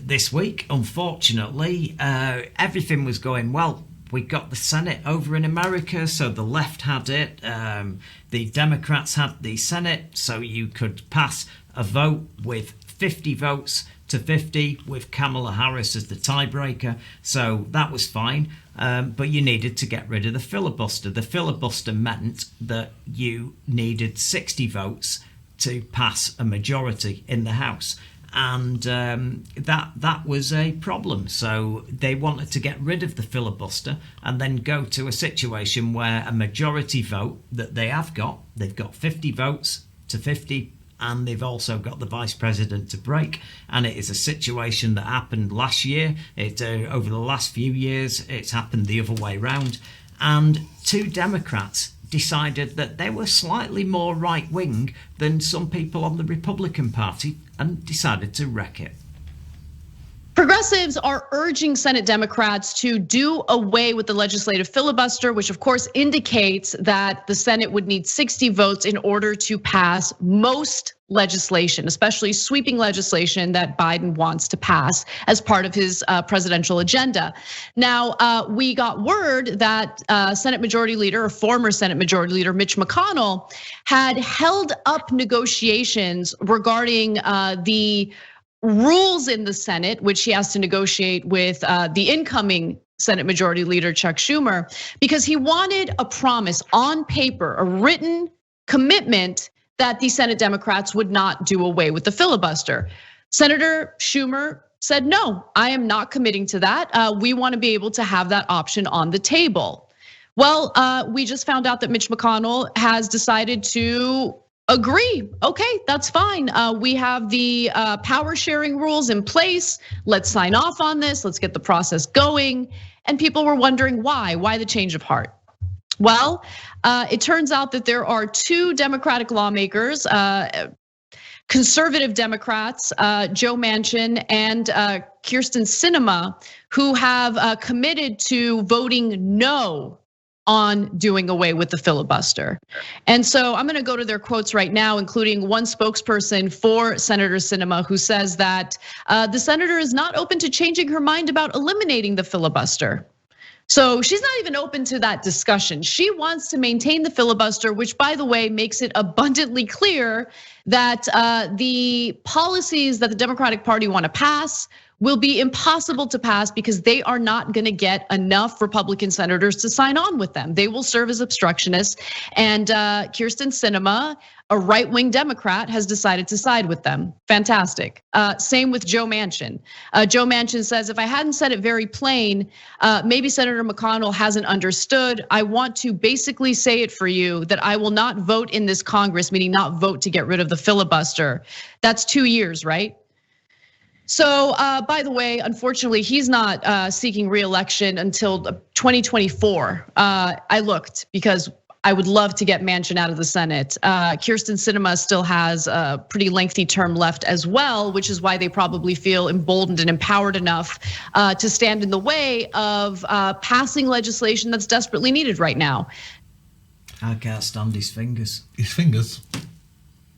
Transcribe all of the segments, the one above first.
this week, unfortunately, everything was going well. We got the Senate over in America, so the left had it. The Democrats had the Senate, so you could pass a vote with 50 votes to 50 with Kamala Harris as the tiebreaker. So that was fine. But you needed to get rid of the filibuster. The filibuster meant that you needed 60 votes to pass a majority in the House. And that was a problem. So they wanted to get rid of the filibuster and then go to a situation where a majority vote that they've got 50 votes to 50, and they've also got the vice president to break. And it is a situation that happened last year. Over the last few years, it's happened the other way round. And two Democrats decided that they were slightly more right-wing than some people on the Republican Party and decided to wreck it. Progressives are urging Senate Democrats to do away with the legislative filibuster, which of course indicates that the Senate would need 60 votes in order to pass most legislation, especially sweeping legislation that Biden wants to pass as part of his presidential agenda. Now, we got word that Senate Majority Leader, or former Senate Majority Leader Mitch McConnell, had held up negotiations regarding the rules in the Senate, which he has to negotiate with the incoming Senate Majority Leader Chuck Schumer, because he wanted a promise on paper, a written commitment that the Senate Democrats would not do away with the filibuster. Senator Schumer said, no, I am not committing to that. We want to be able to have that option on the table. Well, we just found out that Mitch McConnell has decided to agree. Okay, that's fine. We have the power sharing rules in place. Let's sign off on this. Let's get the process going. And people were wondering why the change of heart? Well, it turns out that there are two Democratic lawmakers, conservative Democrats, Joe Manchin and Kyrsten Sinema, who have committed to voting no on doing away with the filibuster. And so I'm gonna go to their quotes right now, including one spokesperson for Senator Sinema, who says that the senator is not open to changing her mind about eliminating the filibuster. So she's not even open to that discussion. She wants to maintain the filibuster, which, by the way, makes it abundantly clear that the policies that the Democratic Party want to pass will be impossible to pass because they are not gonna get enough Republican senators to sign on with them. They will serve as obstructionists, and Kyrsten Sinema, a right-wing Democrat, has decided to side with them. Fantastic. Same with Joe Manchin. Joe Manchin says, if I hadn't said it very plain, maybe Senator McConnell hasn't understood. I want to basically say it for you that I will not vote in this Congress, meaning not vote to get rid of the filibuster. That's 2 years, right? So, by the way, unfortunately, he's not seeking re-election until 2024. I looked because I would love to get Manchin out of the Senate. Kyrsten Sinema still has a pretty lengthy term left as well, which is why they probably feel emboldened and empowered enough to stand in the way of passing legislation that's desperately needed right now. I can't stand his fingers. His fingers?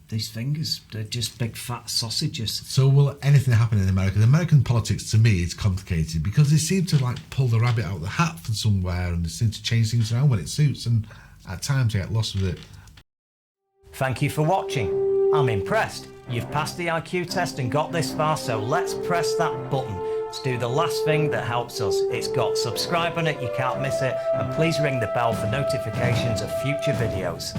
These fingers, they're just big fat sausages. So will anything happen in America? The American politics, to me, is complicated because they seem to like pull the rabbit out of the hat from somewhere, and they seem to change things around when it suits, and at times I get lost with it. Thank you for watching. I'm impressed. You've passed the IQ test and got this far, so let's press that button to do the last thing that helps us. It's got subscribe on it, you can't miss it, and please ring the bell for notifications of future videos.